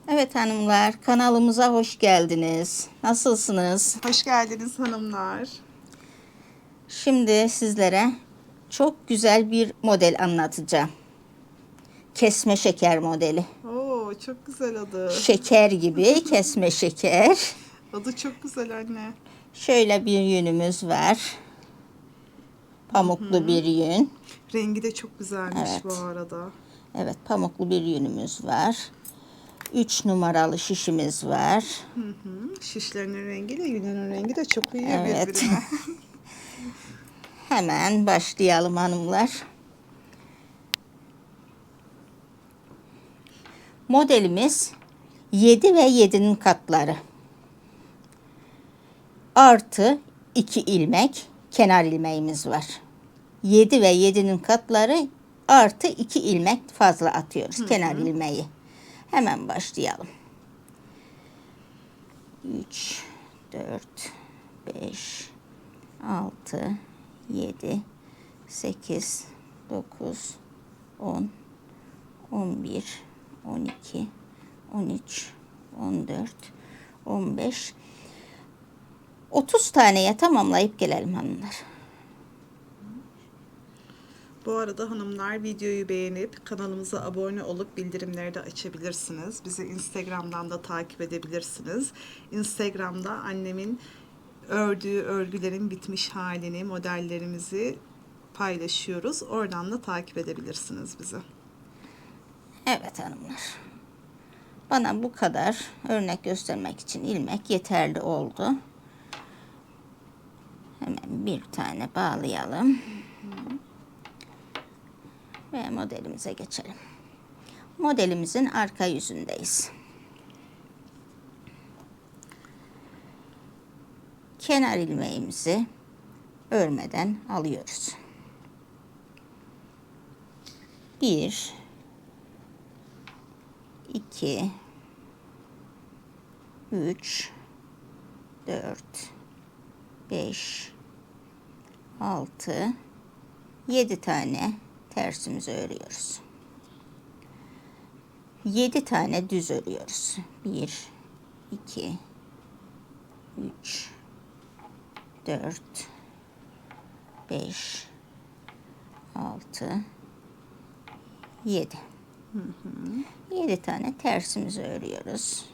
Evet hanımlar, kanalımıza hoş geldiniz. Nasılsınız? Hoş geldiniz hanımlar. Şimdi sizlere çok güzel bir model anlatacağım. Kesme şeker modeli. Oo, çok güzel adı. Şeker gibi kesme şeker. Adı çok güzel anne. Şöyle bir yünümüz var. Pamuklu bir yün. Rengi de çok güzelmiş bu Evet. arada. Evet, pamuklu bir yünümüz var. 3 numaralı şişimiz var. Şişlerinin rengiyle yününün rengi de çok uyuyor Evet. birbirine. Hemen başlayalım hanımlar. Modelimiz 7 ve 7'nin katları. Artı 2 ilmek kenar ilmeğimiz var. 7 ve 7'nin katları artı 2 ilmek fazla atıyoruz kenar ilmeği. Hemen başlayalım. 3, 4, 5, 6, 7, 8, 9, 10, 11, 12, 13, 14, 15, 30 taneye tamamlayıp gelelim hanımlar. Bu arada hanımlar videoyu beğenip kanalımıza abone olup bildirimleri de açabilirsiniz. Bizi Instagram'dan da takip edebilirsiniz. Instagram'da annemin ördüğü örgülerin bitmiş halini, modellerimizi paylaşıyoruz. Oradan da takip edebilirsiniz bizi. Evet hanımlar. Bana bu kadar örnek göstermek için ilmek yeterli oldu. Hemen bir tane bağlayalım. Ve modelimize geçelim. Modelimizin arka yüzündeyiz. Kenar ilmeğimizi örmeden alıyoruz. 1 2 3 4 5 6 7 tane tersimizi örüyoruz. 7 tane düz örüyoruz. 1 2 3 4 5 6 7. 7 tane tersimizi örüyoruz.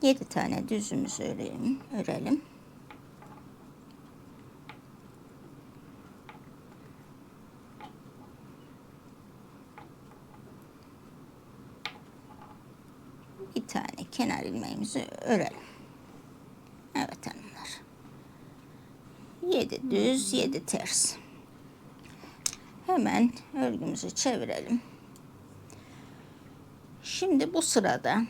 Yedi tane düzümüzü örelim. Bir tane kenar ilmeğimizi örelim. Evet hanımlar. 7 düz, 7 ters. Hemen örgümüzü çevirelim. Şimdi bu sırada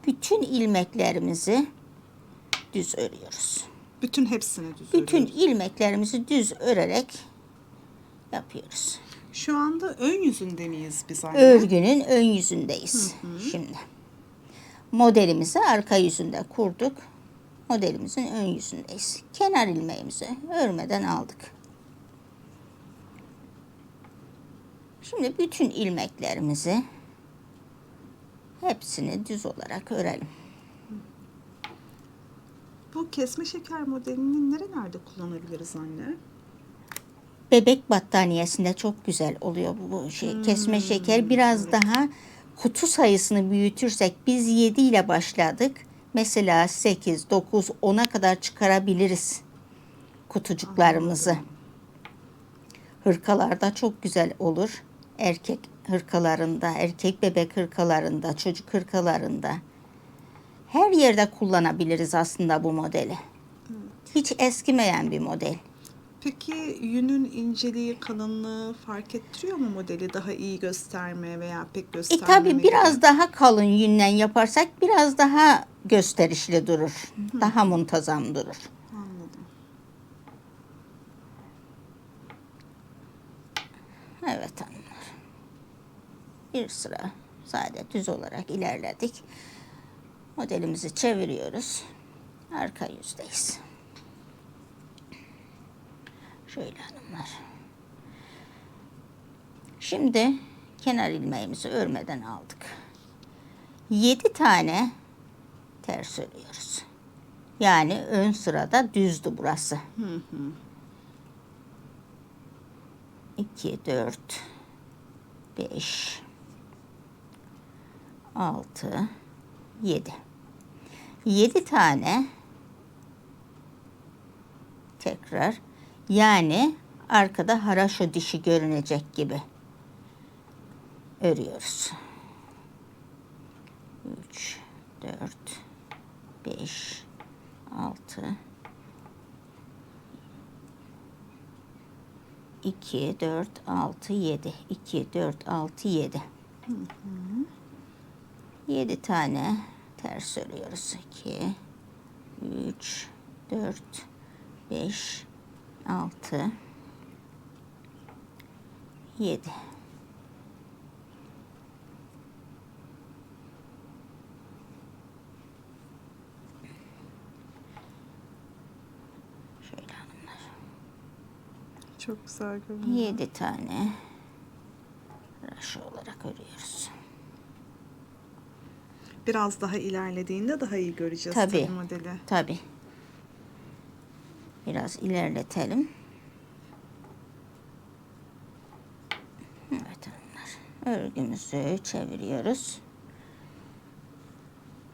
bütün ilmeklerimizi düz örüyoruz. Bütün hepsini düz Bütün örüyoruz. ilmeklerimizi düz örerek yapıyoruz. Şu anda ön yüzünde miyiz biz anne? Örgünün ön yüzündeyiz. Şimdi modelimizi arka yüzünde kurduk. Modelimizin ön yüzündeyiz. Kenar ilmeğimizi örmeden aldık. Şimdi bütün ilmeklerimizi hepsini düz olarak örelim. Bu kesme şeker modelini nerelerde kullanabiliriz anne? Bebek battaniyesinde çok güzel oluyor bu şey. Kesme şeker biraz daha kutu sayısını büyütürsek biz 7 ile başladık. Mesela 8, 9, 10'a kadar çıkarabiliriz kutucuklarımızı. Hırkalarda çok güzel olur. Erkek hırkalarında, erkek bebek hırkalarında, çocuk hırkalarında. Her yerde kullanabiliriz aslında bu modeli. Hiç eskimeyen bir model. Peki yünün inceliği, kalınlığı fark ettiriyor mu modeli daha iyi gösterme veya pek göstermeme Tabii biraz gibi? daha kalın yünden yaparsak biraz daha gösterişli durur. Daha muntazam durur. Anladım. Evet hanımlar. Bir sıra sade düz olarak ilerledik. Modelimizi çeviriyoruz. Arka yüzdeyiz. Şöyle hanımlar. Şimdi kenar ilmeğimizi örmeden aldık. 7 tane ters örüyoruz. Yani ön sırada düzdü burası. 2, 4, 5, 6, 7. 7 tane tekrar, yani arkada haraşo dişi görünecek gibi örüyoruz. 3, 4, 5, 6, 2, 4, 6, 7. 2, 4, 6, 7. 7 tane ters örüyoruz. 2, 3, 4, 5, 6, 7. Şöyle hanımlar. Çok güzel görünüyor. 7 tane haraşo olarak örüyoruz. Biraz daha ilerlediğinde daha iyi göreceğiz Tabii. tabii modeli. Tabii. Biraz ilerletelim. Evet hanımlar. Örgümüzü çeviriyoruz.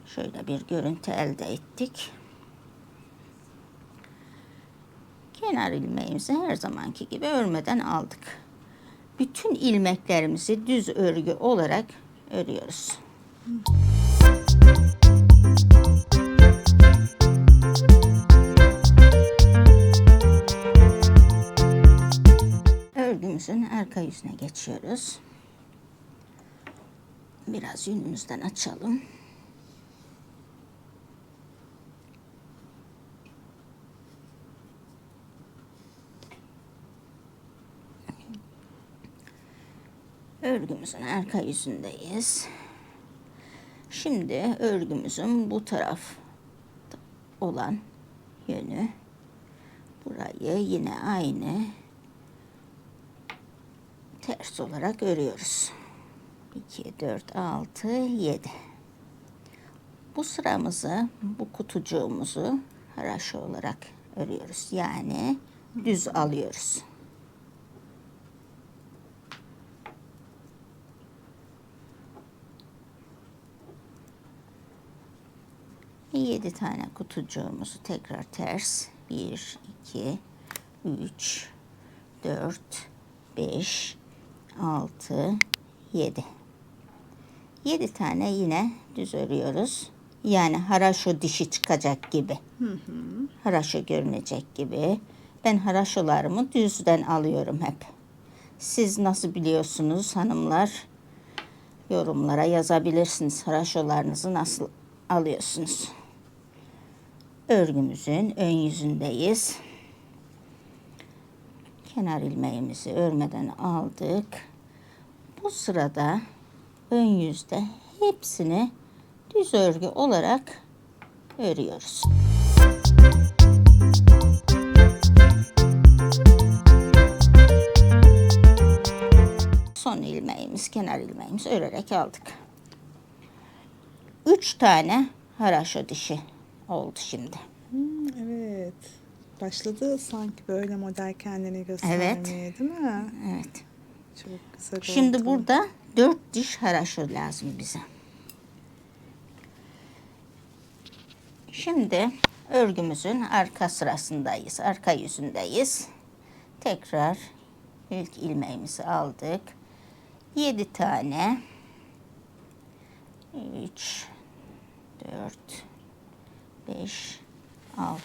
Şöyle bir görüntü elde ettik. Kenar ilmeğimizi her zamanki gibi örmeden aldık. Bütün ilmeklerimizi düz örgü olarak örüyoruz. Örgümüzün arka yüzüne geçiyoruz. Biraz yünümüzden açalım. Örgümüzün arka yüzündeyiz. Şimdi örgümüzün bu taraf olan yönü, burayı yine aynı ters olarak örüyoruz. 2, 4, 6, 7. Bu sıramızı, bu kutucuğumuzu haraşo olarak örüyoruz. Yani düz alıyoruz. Yedi tane kutucuğumuzu tekrar ters. 1, 2, 3, 4, 5, 6, 7. 7 tane yine düz örüyoruz. Yani haraşo dişi çıkacak gibi. Haraşo görünecek gibi. Ben haraşolarımı düzden alıyorum hep. Siz nasıl biliyorsunuz hanımlar? Yorumlara yazabilirsiniz. Haraşolarınızı nasıl alıyorsunuz? Örgümüzün ön yüzündeyiz. Kenar ilmeğimizi örmeden aldık. Bu sırada ön yüzde hepsini düz örgü olarak örüyoruz. Son ilmeğimiz, kenar ilmeğimizi örerek aldık. 3 tane haraşo dişi oldu şimdi. Evet. Başladı sanki böyle model kendini göstermeye, değil mi? Evet. Çok güzel Şimdi oldu. burada 4 diş haraşo lazım bize. Şimdi örgümüzün arka sırasındayız. Arka yüzündeyiz. Tekrar ilk ilmeğimizi aldık. 7 tane 3 4 5 6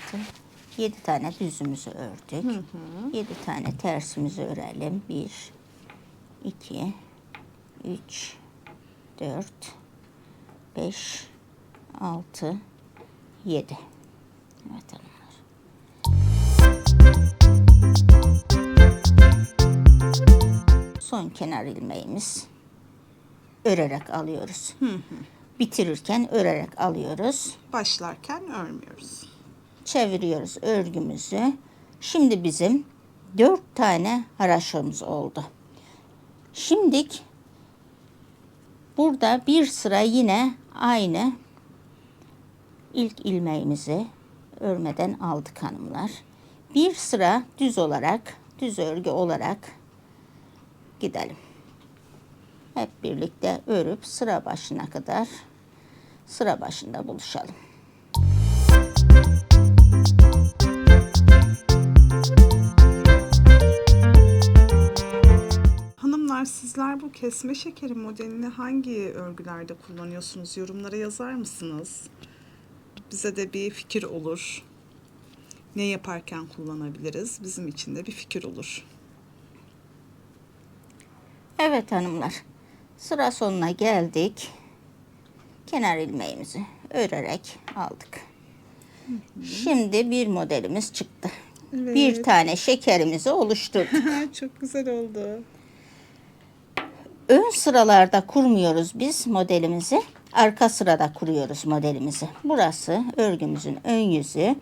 7 tane düzümüzü ördük. 7 tane tersimizi örelim. 1 2 3 4 5 6 7. Evet hanımlar. Son kenar ilmeğimiz örerek alıyoruz. Bitirirken örerek alıyoruz. Başlarken örmüyoruz. Çeviriyoruz örgümüzü. Şimdi bizim 4 tane haraşomuz oldu. Şimdilik burada bir sıra yine aynı ilk ilmeğimizi örmeden aldık hanımlar. Bir sıra düz olarak, düz örgü olarak gidelim. Hep birlikte örüp sıra başına kadar sıra başında buluşalım. Hanımlar, sizler bu kesme şekeri modelini hangi örgülerde kullanıyorsunuz? Yorumlara yazar mısınız? Bize de bir fikir olur. Ne yaparken kullanabiliriz? Bizim için de bir fikir olur. Evet hanımlar, sıra sonuna geldik. Kenar ilmeğimizi örerek aldık. Şimdi bir modelimiz çıktı. Evet. Bir tane şekerimizi oluşturduk. Çok güzel oldu. Ön sıralarda kurmuyoruz biz modelimizi. Arka sırada kuruyoruz modelimizi. Burası örgümüzün ön yüzü.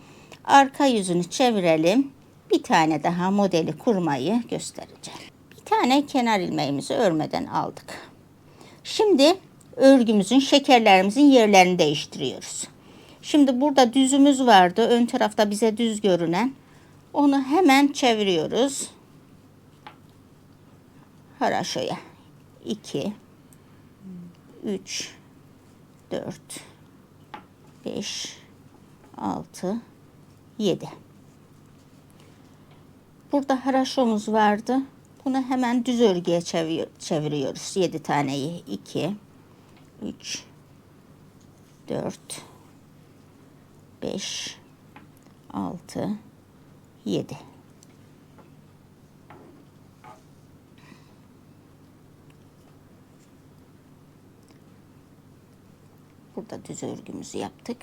Arka yüzünü çevirelim. Bir tane daha modeli kurmayı göstereceğim. Bir tane kenar ilmeğimizi örmeden aldık. Şimdi örgümüzün, şekerlerimizin yerlerini değiştiriyoruz. Şimdi burada düzümüz vardı. Ön tarafta bize düz görünen. Onu hemen çeviriyoruz. Haraşoya. 2 3 4 5 6 7. Burada haraşomuz vardı. Bunu hemen düz örgüye çeviriyoruz. 7 taneyi. 2 3 4 5 6 7. Burada düz örgümüzü yaptık.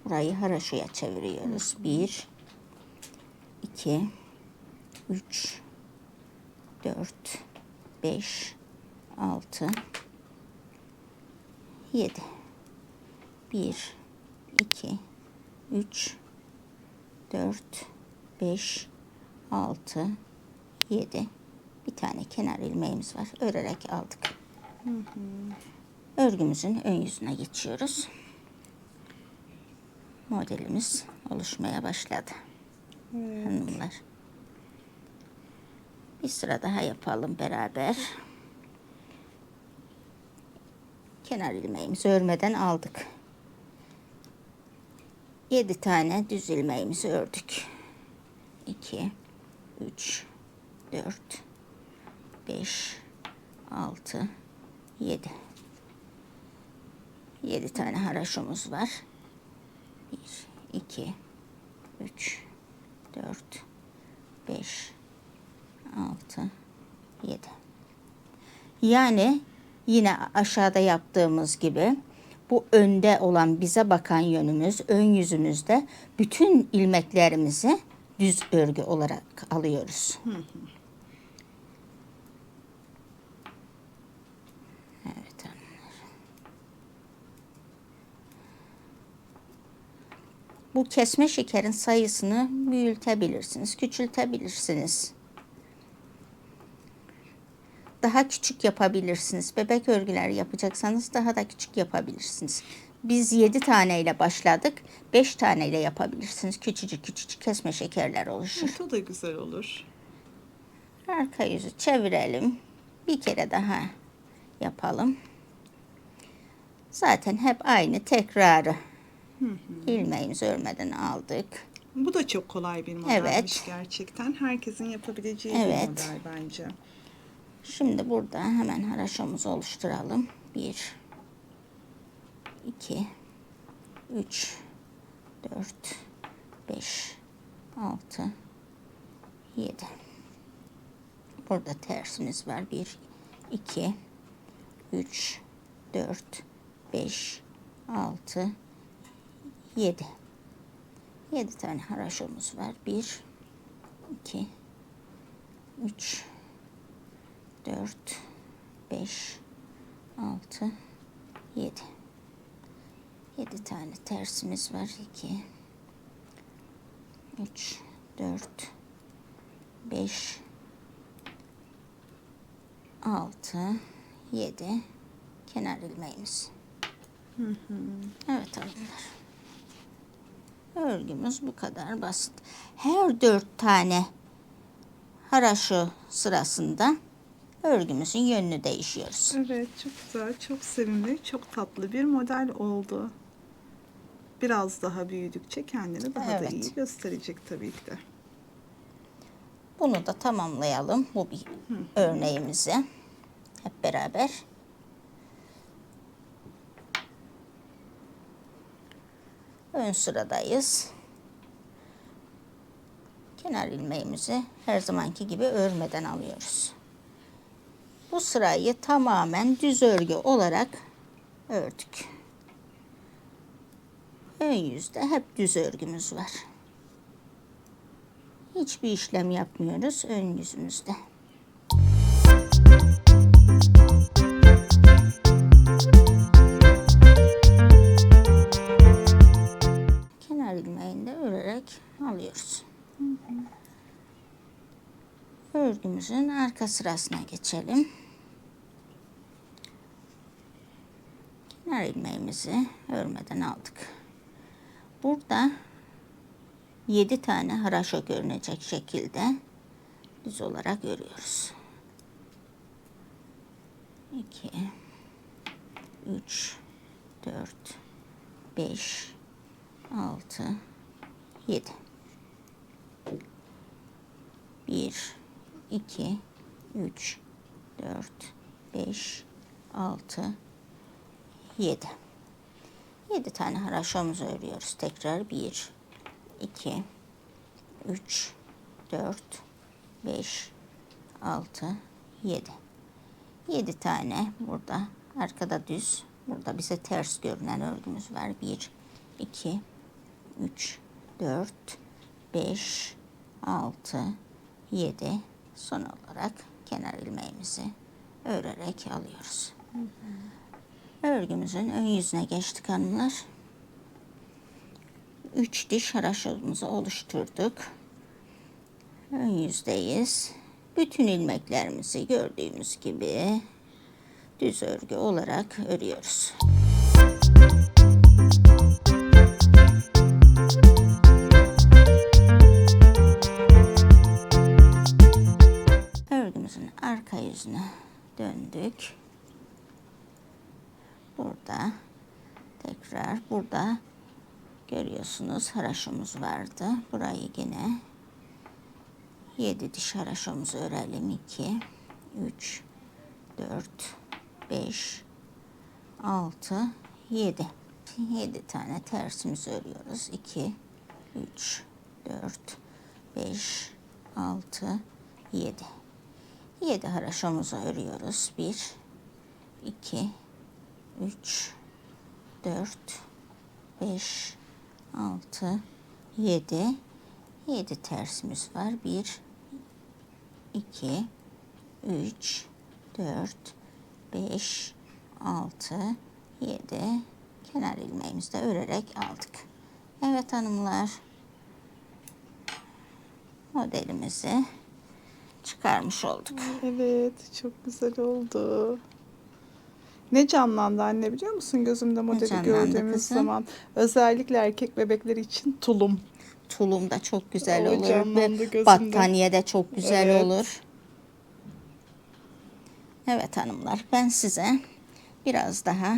Burayı haraşoya çeviriyoruz. 1 2 3 4 5 6 7. 1 2 3 4 5 6 7. Bir tane kenar ilmeğimiz var. Örerek aldık. Örgümüzün ön yüzüne geçiyoruz. Modelimiz oluşmaya başladı. Evet. Hanımlar. Bir sıra daha yapalım beraber. Kenar ilmeğimizi örmeden aldık. 7 tane düz ilmeğimizi ördük. 2 3 4 5 6 7. 7 tane haraşomuz var. 1 2 3 4 5 6 7. Yani yine aşağıda yaptığımız gibi bu önde olan bize bakan yönümüz, ön yüzümüzde bütün ilmeklerimizi düz örgü olarak alıyoruz. Evet hanımlar. Bu kesme şekerin sayısını büyütebilirsiniz, küçültebilirsiniz. Daha küçük yapabilirsiniz. Bebek örgüler yapacaksanız daha da küçük yapabilirsiniz. Biz 7 taneyle başladık. 5 taneyle yapabilirsiniz. Küçücük küçücük kesme şekerler oluşur. Evet, o da güzel olur. Arka yüzü çevirelim. Bir kere daha yapalım. Zaten hep aynı tekrarı. İlmeğimizi örmeden aldık. Bu da çok kolay bir modelmiş Evet. gerçekten. Herkesin yapabileceği Evet. bir model bence. Şimdi burada hemen haraşomuzu oluşturalım. 1 2 3 4 5 6 7. Burada tersimiz var. 1 2 3 4 5 6 7. 7 tane haraşomuz var. 1 2 3 4 5 6 7. 7 tane tersimiz var. 2 3 4 5, 6, 7 kenar ilmeğimiz. Evet hanımlar. Örgümüz bu kadar basit. Her 4 tane haraşo sırasında örgümüzün yönünü değişiyoruz. Evet, çok güzel, çok sevimli, çok tatlı bir model oldu. Biraz daha büyüdükçe kendini daha da Evet. iyi gösterecek tabii ki de. Bunu da tamamlayalım. Bu bir örneğimizi hep beraber. Ön sıradayız. Kenar ilmeğimizi her zamanki gibi örmeden alıyoruz. Bu sırayı tamamen düz örgü olarak ördük. Ön yüzde hep düz örgümüz var. Hiçbir işlem yapmıyoruz ön yüzümüzde. Kenar ilmeğini de örerek alıyoruz. Örgümüzün arka sırasına geçelim. Kenar ilmeğimizi örmeden aldık. Burada 7 tane haraşo görünecek şekilde düz olarak örüyoruz. 2, 3, 4, 5, 6, 7. 1, 2, 3, 4, 5, 6, 7. 7 tane haraşomuzu örüyoruz. Tekrar 1, 2, 3, 4, 5, 6, 7. 7 tane burada arkada düz. Burada bize ters görünen örgümüz var. 1, 2, 3, 4, 5, 6, 7. Son olarak kenar ilmeğimizi örerek alıyoruz. Örgümüzün ön yüzüne geçtik hanımlar. 3 diş haraşomuzu oluşturduk. Ön yüzdeyiz. Bütün ilmeklerimizi gördüğümüz gibi düz örgü olarak örüyoruz. Örgümüzün arka yüzüne döndük. Burada tekrar burada görüyorsunuz haraşomuz vardı. Burayı yine 7 diş haraşomuzu örelim. 2, 3, 4, 5, 6, 7. 7 tane tersimizi örüyoruz. 2, 3, 4, 5, 6, 7. 7 haraşomuzu örüyoruz. 1, 2, 3, 4, 5, 6, 7. 7 tersimiz var. 1, 2, 3, 4, 5, 6, 7. Kenar ilmeğimizi de örerek aldık. Evet hanımlar. Modelimizi çıkarmış olduk. Evet, çok güzel oldu. Ne canlandı anne biliyor musun gözümde modeli canlandı gördüğümüz kızım? zaman? Özellikle erkek bebekleri için tulum. Tulum da çok güzel O olur canlandı ve gözümde. battaniye de çok güzel Evet. olur. Evet hanımlar, ben size biraz daha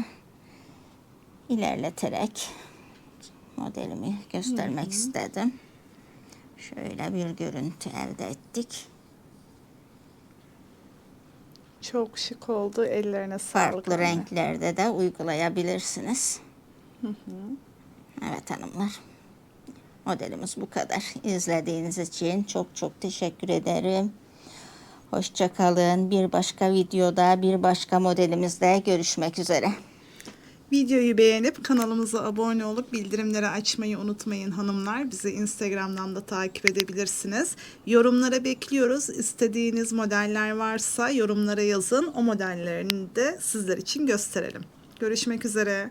ilerleterek modelimi göstermek istedim. Şöyle bir görüntü elde ettik. Çok şık oldu. Ellerine sağlık Farklı anne. renklerde de uygulayabilirsiniz. Evet hanımlar. Modelimiz bu kadar. İzlediğiniz için çok çok teşekkür ederim. Hoşça kalın. Bir başka videoda, bir başka modelimizde görüşmek üzere. Videoyu beğenip kanalımıza abone olup bildirimleri açmayı unutmayın hanımlar. Bizi Instagram'dan da takip edebilirsiniz. Yorumlara bekliyoruz. İstediğiniz modeller varsa yorumlara yazın. O modellerini de sizler için gösterelim. Görüşmek üzere.